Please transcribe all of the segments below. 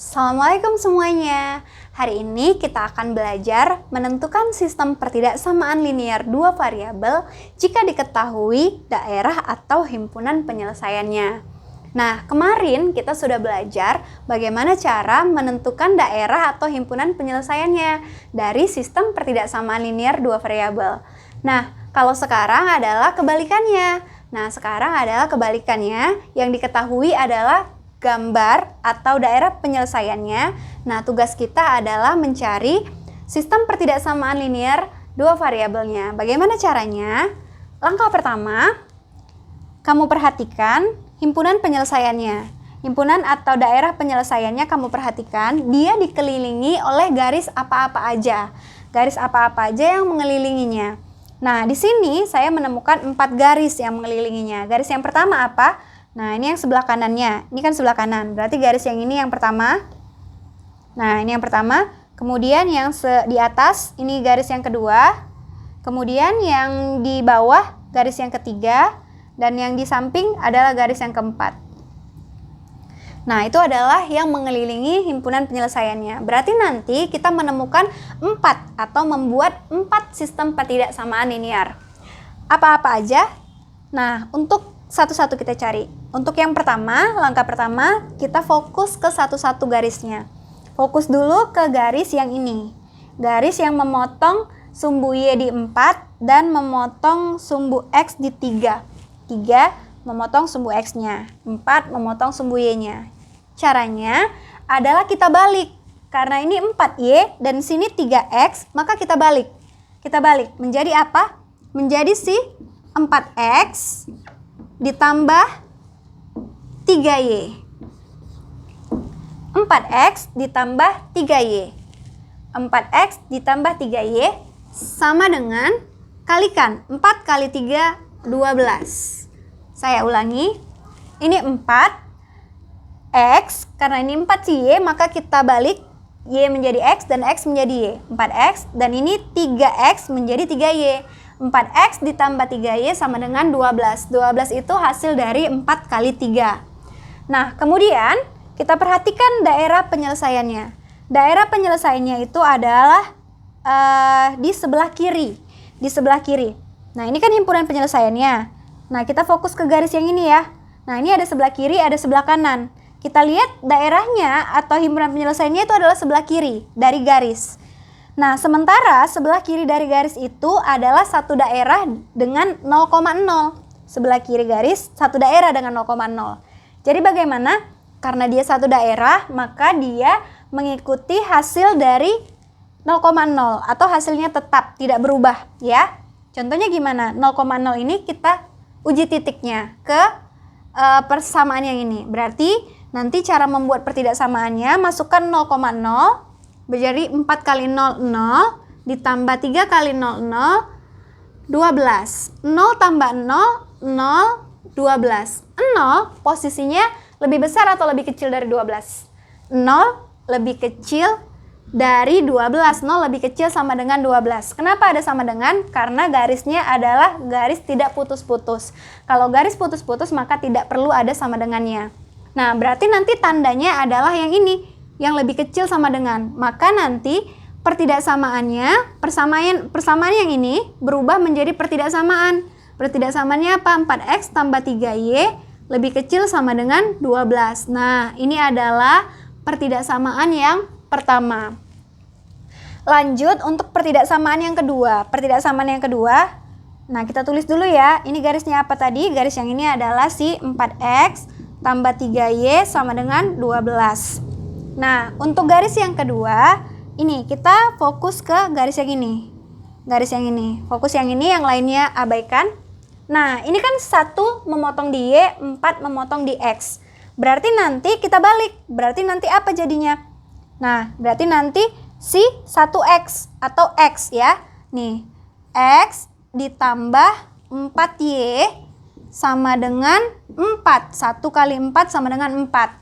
Assalamualaikum semuanya. Hari ini kita akan belajar menentukan sistem pertidaksamaan linear dua variabel jika diketahui daerah atau himpunan penyelesaiannya. Nah, kemarin kita sudah belajar bagaimana cara menentukan daerah atau himpunan penyelesaiannya dari sistem pertidaksamaan linear dua variabel. Nah, kalau sekarang adalah kebalikannya. Yang diketahui adalah gambar atau daerah penyelesaiannya. Nah, tugas kita adalah mencari sistem pertidaksamaan linear dua variabelnya. Bagaimana caranya? Langkah pertama, kamu perhatikan himpunan penyelesaiannya. Himpunan atau daerah penyelesaiannya kamu perhatikan, dia dikelilingi oleh garis apa-apa aja. Garis apa-apa aja yang mengelilinginya. Nah, di sini saya menemukan 4 garis yang mengelilinginya. Garis yang pertama apa? Nah, ini yang sebelah kanannya. Ini kan sebelah kanan. Berarti garis yang ini yang pertama. Nah, ini yang pertama. Kemudian yang di atas, ini garis yang kedua. Kemudian yang di bawah, garis yang ketiga. Dan yang di samping adalah garis yang keempat. Nah, itu adalah yang mengelilingi himpunan penyelesaiannya. Berarti nanti kita menemukan 4 atau membuat 4 sistem pertidaksamaan linear. Apa-apa aja? Nah, untuk satu-satu kita cari. Untuk yang pertama, langkah pertama, kita fokus ke satu-satu garisnya. Fokus dulu ke garis yang ini. Garis yang memotong sumbu Y di 4 dan memotong sumbu X di 3. 3 memotong sumbu X-nya, 4 memotong sumbu Y-nya. Caranya adalah kita balik. Karena ini 4Y dan sini 3X, maka kita balik. Kita balik. Menjadi apa? Menjadi si 4X ditambah 3Y. 4X ditambah 3Y. 4X ditambah 3Y sama dengan kalikan. 4 kali 3, 12. Saya ulangi. Ini 4X, karena ini 4Y, maka kita balik. Y menjadi X dan X menjadi Y. 4X dan ini 3X menjadi 3Y. 4X ditambah 3Y sama dengan 12. 12 itu hasil dari 4 kali 3. Nah, kemudian kita perhatikan daerah penyelesaiannya. Daerah penyelesaiannya itu adalah di sebelah kiri. Di sebelah kiri. Nah, ini kan himpunan penyelesaiannya. Nah, kita fokus ke garis yang ini ya. Nah, ini ada sebelah kiri, ada sebelah kanan. Kita lihat daerahnya atau himpunan penyelesaiannya itu adalah sebelah kiri dari garis. Nah, sementara sebelah kiri dari garis itu adalah satu daerah dengan 0,0. Sebelah kiri garis satu daerah dengan 0,0. Jadi bagaimana? Karena dia satu daerah, maka dia mengikuti hasil dari 0,0 atau hasilnya tetap tidak berubah ya. Contohnya gimana? 0,0 ini kita uji titiknya ke persamaan yang ini. Berarti nanti cara membuat pertidaksamaannya, masukkan 0,0 menjadi 4 kali 0, 0, ditambah 3 kali 0, 0, 12. 0 tambah 0, 0, 12. 0 posisinya lebih besar atau lebih kecil dari 12? 0 lebih kecil dari 12. 0 lebih kecil sama dengan 12. Kenapa ada sama dengan? Karena garisnya adalah garis tidak putus-putus. Kalau garis putus-putus maka tidak perlu ada sama dengannya. Nah, berarti nanti tandanya adalah yang ini. Yang lebih kecil sama dengan, maka nanti pertidaksamaannya, persamaan yang ini berubah menjadi pertidaksamaan. Pertidaksamaannya apa? 4X tambah 3Y lebih kecil sama dengan 12. Nah, ini adalah pertidaksamaan yang pertama. Lanjut untuk pertidaksamaan yang kedua. Pertidaksamaan yang kedua, nah kita tulis dulu ya. Ini garisnya apa tadi? Garis yang ini adalah si 4X tambah 3Y sama dengan 12. Nah, untuk garis yang kedua, ini kita fokus ke garis yang ini. Garis yang ini. Fokus yang ini, yang lainnya abaikan. Nah, ini kan 1 memotong di Y, 4 memotong di X. Berarti nanti kita balik. Berarti nanti apa jadinya? Nah, berarti nanti si 1X atau X ya. Nih, X ditambah 4Y sama dengan 4. 1 kali 4 sama dengan 4.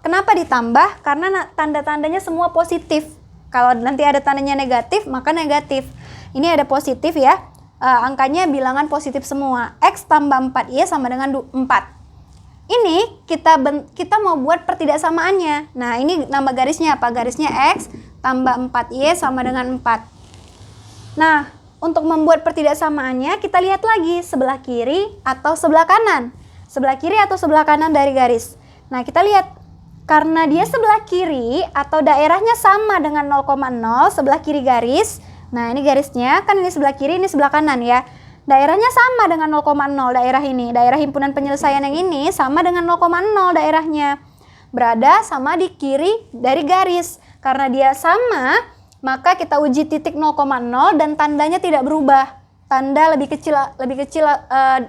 Kenapa ditambah? Karena tanda-tandanya semua positif. Kalau nanti ada tandanya negatif, maka negatif. Ini ada positif ya. Angkanya bilangan positif semua. X tambah 4Y sama dengan 4. ini kita mau buat pertidaksamaannya. Nah, ini nama garisnya apa? Garisnya X tambah 4Y sama dengan 4. Nah, untuk membuat pertidaksamaannya, kita lihat lagi sebelah kiri atau sebelah kanan. Sebelah kiri atau sebelah kanan dari garis. Nah, kita lihat. Karena dia sebelah kiri atau daerahnya sama dengan 0,0, sebelah kiri garis. Nah, ini garisnya, kan ini sebelah kiri, ini sebelah kanan ya. Daerahnya sama dengan 0,0 daerah ini. Daerah himpunan penyelesaian yang ini sama dengan 0,0 daerahnya. Berada sama di kiri dari garis. Karena dia sama, maka kita uji titik 0,0 dan tandanya tidak berubah. Tanda lebih kecil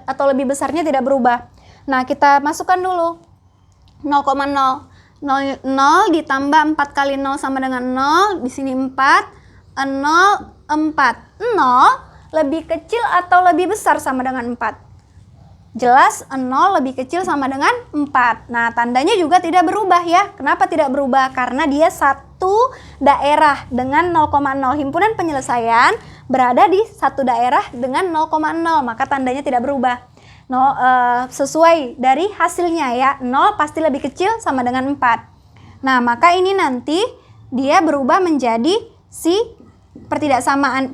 atau lebih besarnya tidak berubah. Nah, kita masukkan dulu 0,0. 0 ditambah 4 kali 0 sama dengan 0, di sini 4, 0, 4. 0 lebih kecil atau lebih besar sama dengan 4? Jelas 0 lebih kecil sama dengan 4. Nah, tandanya juga tidak berubah ya. Kenapa tidak berubah? Karena dia satu daerah dengan 0,0. Himpunan penyelesaian berada di satu daerah dengan 0,0, maka tandanya tidak berubah. Sesuai dari hasilnya ya, 0 pasti lebih kecil sama dengan 4. Nah, maka ini nanti dia berubah menjadi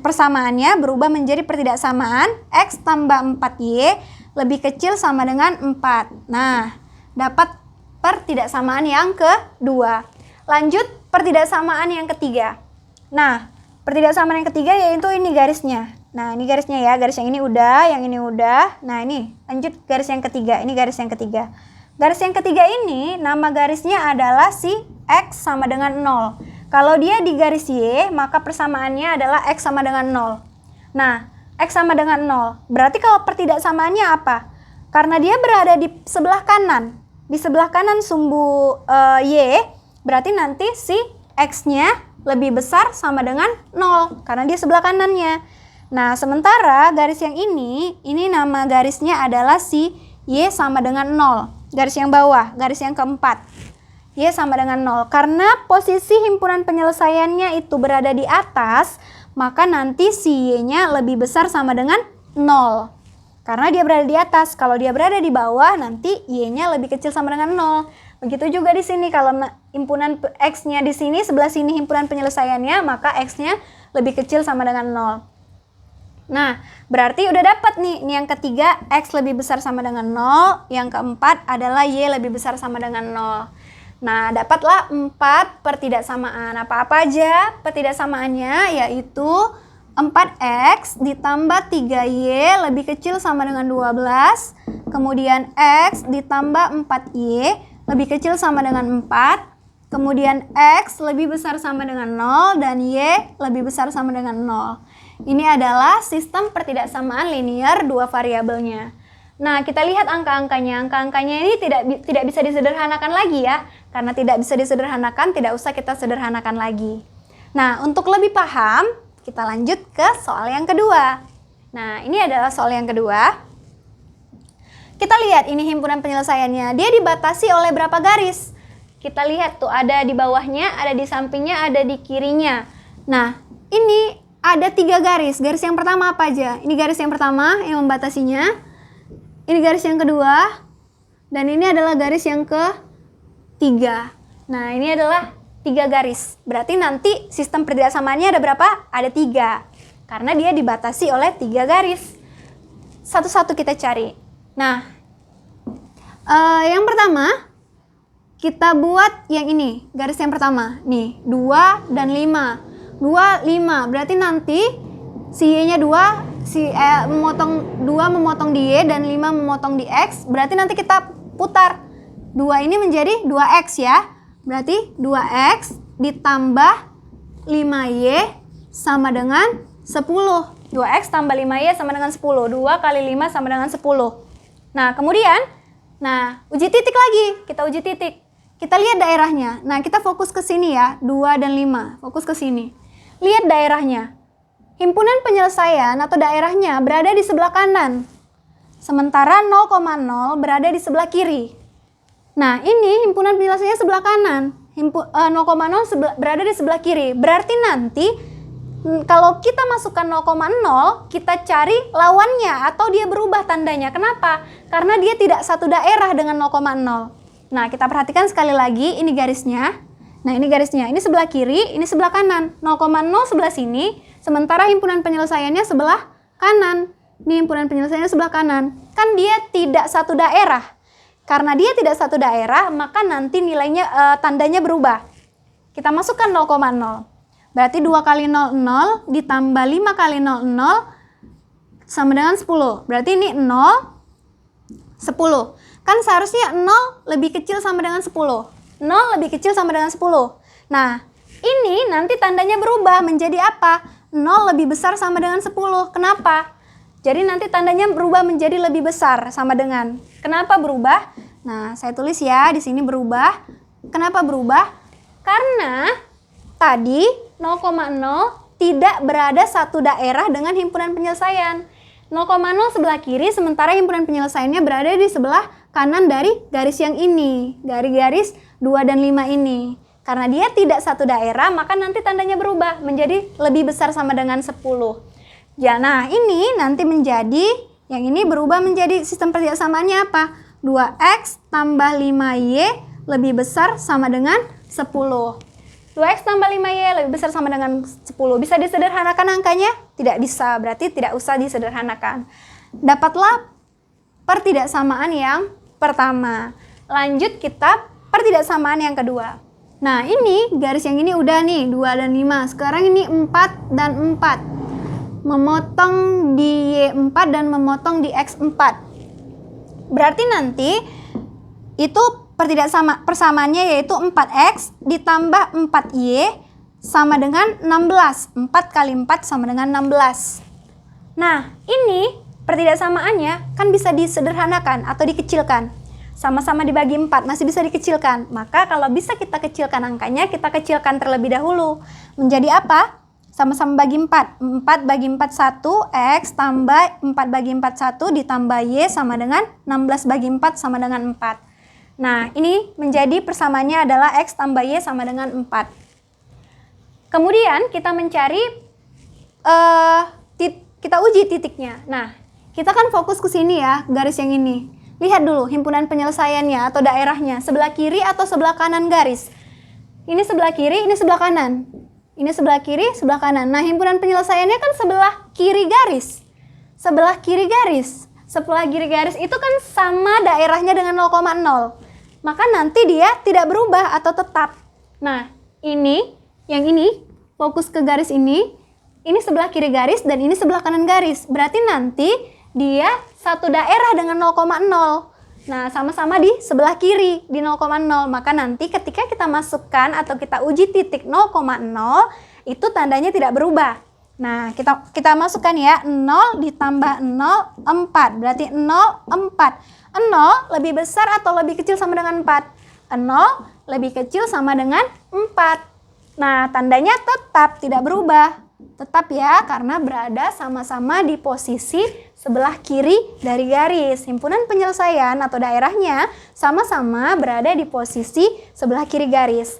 persamaannya berubah menjadi pertidaksamaan X tambah 4Y lebih kecil sama dengan 4. Nah, dapat pertidaksamaan yang kedua. Lanjut pertidaksamaan yang ketiga. Nah, pertidaksamaan yang ketiga yaitu ini garisnya. Nah, ini garisnya ya, garis yang ini udah, yang ini udah. Nah, ini lanjut garis yang ketiga, ini garis yang ketiga. Garis yang ketiga ini, nama garisnya adalah si X sama dengan 0. Kalau dia di garis Y, maka persamaannya adalah X sama dengan 0. Nah, X sama dengan 0. Berarti kalau pertidaksamaannya apa? Karena dia berada di sebelah kanan. Di sebelah kanan sumbu Y, berarti nanti si X-nya lebih besar sama dengan 0. Karena dia sebelah kanannya. Nah, sementara garis yang ini nama garisnya adalah si Y sama dengan 0. Garis yang bawah, garis yang keempat. Y sama dengan 0. Karena posisi himpunan penyelesaiannya itu berada di atas, maka nanti si Y-nya lebih besar sama dengan 0. Karena dia berada di atas. Kalau dia berada di bawah, nanti Y-nya lebih kecil sama dengan 0. Begitu juga di sini. Kalau himpunan X-nya di sini, sebelah sini himpunan penyelesaiannya, maka X-nya lebih kecil sama dengan 0. Nah, berarti udah dapat nih. Ini yang ketiga, X lebih besar sama dengan 0. Yang keempat adalah Y lebih besar sama dengan 0. Nah, dapatlah 4 pertidaksamaan. Apa-apa aja pertidaksamaannya, yaitu 4X ditambah 3Y lebih kecil sama dengan 12. Kemudian X ditambah 4Y lebih kecil sama dengan 4. Kemudian X lebih besar sama dengan 0 dan Y lebih besar sama dengan 0. Ini adalah sistem pertidaksamaan linear dua variabelnya. Nah, kita lihat angka-angkanya. Angka-angkanya ini tidak bisa disederhanakan lagi ya. Karena tidak bisa disederhanakan, tidak usah kita sederhanakan lagi. Nah, untuk lebih paham, kita lanjut ke soal yang kedua. Nah, ini adalah soal yang kedua. Kita lihat ini himpunan penyelesaiannya. Dia dibatasi oleh berapa garis? Kita lihat tuh, ada di bawahnya, ada di sampingnya, ada di kirinya. Nah, ini ada 3 garis. Garis yang pertama apa aja? Ini garis yang pertama yang membatasinya. Ini garis yang kedua. Dan ini adalah garis yang ketiga. Nah, ini adalah 3 garis. Berarti nanti sistem pertidaksamaannya ada berapa? Ada 3. Karena dia dibatasi oleh 3 garis. Satu-satu kita cari. Nah, yang pertama, kita buat yang ini. Garis yang pertama. Nih, 2 dan 5. 2, 5. Berarti nanti si Y-nya 2, memotong 2 memotong di Y dan 5 memotong di X. Berarti nanti kita putar. 2 ini menjadi 2X ya. Berarti 2X ditambah 5Y sama dengan 10. 2X tambah 5Y sama dengan 10. 2 kali 5 sama dengan 10. Nah, kemudian, uji titik lagi. Kita uji titik. Kita lihat daerahnya. Nah, kita fokus ke sini ya. 2 dan 5. Fokus ke sini. Lihat daerahnya. Himpunan penyelesaian atau daerahnya berada di sebelah kanan. Sementara 0,0 berada di sebelah kiri. Nah, ini himpunan penyelesaiannya sebelah kanan. 0,0 berada di sebelah kiri. Berarti nanti Kalau kita masukkan 0,0, kita cari lawannya atau dia berubah tandanya. Kenapa? Karena dia tidak satu daerah dengan 0,0. Nah, kita perhatikan sekali lagi, ini garisnya. Nah, ini garisnya. Ini sebelah kiri, ini sebelah kanan. 0,0 sebelah sini, sementara himpunan penyelesaiannya sebelah kanan. Ini himpunan penyelesaiannya sebelah kanan. Kan dia tidak satu daerah. Karena dia tidak satu daerah, maka nanti nilainya tandanya berubah. Kita masukkan 0,0. Berarti 2 kali 0, 0 ditambah 5 kali 0, 0 sama dengan 10. Berarti ini 0, 10. Kan seharusnya 0 lebih kecil sama dengan 10. 0 lebih kecil sama dengan 10. Nah, ini nanti tandanya berubah menjadi apa? 0 lebih besar sama dengan 10. Kenapa? Jadi nanti tandanya berubah menjadi lebih besar sama dengan. Kenapa berubah? Nah, saya tulis ya, di sini berubah. Kenapa berubah? Karena tadi 0,0 tidak berada satu daerah dengan himpunan penyelesaian. 0,0 sebelah kiri, sementara himpunan penyelesaiannya berada di sebelah kanan dari garis yang ini. Dari garis 2 dan 5 ini. Karena dia tidak satu daerah, maka nanti tandanya berubah menjadi lebih besar sama dengan 10. Ya, nah ini nanti menjadi, yang ini berubah menjadi sistem perjasamaannya apa? 2x tambah 5y lebih besar sama dengan 10. 2x tambah 5y lebih besar sama dengan 10. Bisa disederhanakan angkanya? Tidak bisa, berarti tidak usah disederhanakan. Dapatlah pertidaksamaan yang pertama. Lanjut kita pertidaksamaan yang kedua. Nah ini garis yang ini udah nih 2 dan 5. Sekarang ini 4 dan 4. Memotong di Y4 dan memotong di X4. Berarti nanti itu persamaannya yaitu 4X ditambah 4Y sama dengan 16. 4 kali 4 sama dengan 16. Nah, ini pertidaksamaannya kan bisa disederhanakan atau dikecilkan. Sama-sama dibagi 4, masih bisa dikecilkan. Maka kalau bisa kita kecilkan angkanya, kita kecilkan terlebih dahulu. Menjadi apa? Sama-sama bagi 4. 4 bagi 4, 1. X tambah 4 bagi 4, 1 ditambah Y sama dengan 16 bagi 4 sama dengan 4. Nah, ini menjadi persamaannya adalah X tambah Y sama dengan 4. Kemudian kita mencari, kita uji titiknya. Nah, kita kan fokus ke sini ya, garis yang ini. Lihat dulu himpunan penyelesaiannya atau daerahnya. Sebelah kiri atau sebelah kanan garis. Ini sebelah kiri, ini sebelah kanan. Ini sebelah kiri, sebelah kanan. Nah, himpunan penyelesaiannya kan sebelah kiri garis. Sebelah kiri garis. Sebelah kiri garis itu kan sama daerahnya dengan 0,0. Maka nanti dia tidak berubah atau tetap. Nah, ini, yang ini, fokus ke garis ini sebelah kiri garis dan ini sebelah kanan garis. Berarti nanti dia satu daerah dengan 0,0. Nah, sama-sama di sebelah kiri, di 0,0. Maka nanti ketika kita masukkan atau kita uji titik 0,0, itu tandanya tidak berubah. Nah, kita masukkan ya, 0 ditambah 0, 4. Berarti 0, 4. 0 lebih besar atau lebih kecil sama dengan 4? 0 lebih kecil sama dengan 4. Nah, tandanya tetap tidak berubah. Tetap ya, karena berada sama-sama di posisi sebelah kiri dari garis. Himpunan penyelesaian atau daerahnya sama-sama berada di posisi sebelah kiri garis.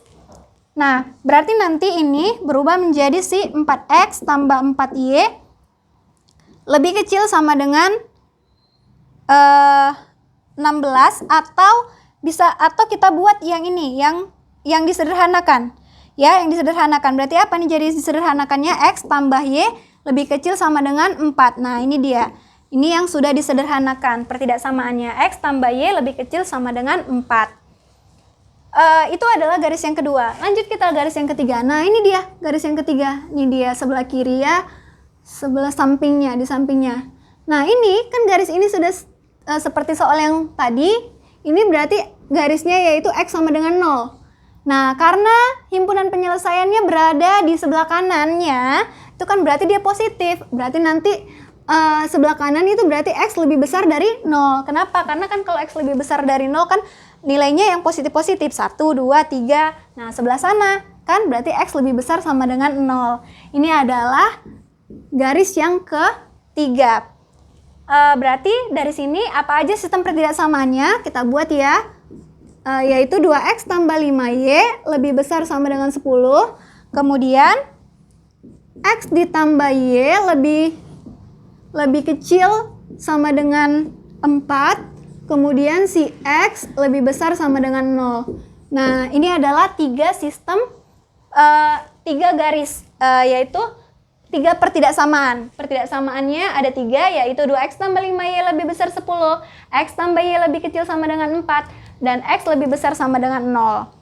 Nah, berarti nanti ini berubah menjadi si 4X tambah 4Y lebih kecil sama dengan 16, atau kita buat yang ini, yang disederhanakan. Ya, yang disederhanakan. Berarti apa nih jadi disederhanakannya? X tambah Y lebih kecil sama dengan 4. Nah, ini dia. Ini yang sudah disederhanakan. Pertidaksamaannya X tambah Y lebih kecil sama dengan 4. Itu adalah garis yang kedua. Lanjut kita garis yang ketiga. Nah, ini dia garis yang ketiga. Ini dia sebelah kiri ya. Sebelah sampingnya, di sampingnya. Nah, ini kan garis ini sudah seperti soal yang tadi. Ini berarti garisnya yaitu X sama dengan 0. Nah, karena himpunan penyelesaiannya berada di sebelah kanannya, itu kan berarti dia positif. Berarti nanti sebelah kanan itu berarti X lebih besar dari 0. Kenapa? Karena kan kalau X lebih besar dari 0 kan nilainya yang positif-positif. 1, 2, 3. Nah, sebelah sana kan berarti X lebih besar sama dengan 0. Ini adalah garis yang ketiga. Berarti dari sini apa aja sistem pertidaksamaannya? Kita buat ya. Yaitu 2X tambah 5Y lebih besar sama dengan 10. Kemudian X ditambah Y lebih kecil sama dengan 4, kemudian si X lebih besar sama dengan 0. Nah, ini adalah 3 sistem, 3 garis, yaitu 3 pertidaksamaan. Pertidaksamaannya ada 3, yaitu 2X tambah 5Y lebih besar 10, X tambah Y lebih kecil sama dengan 4, dan X lebih besar sama dengan 0.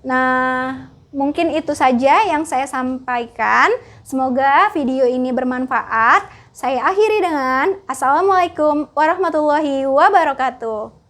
Nah, mungkin itu saja yang saya sampaikan. Semoga video ini bermanfaat. Saya akhiri dengan Assalamualaikum warahmatullahi wabarakatuh.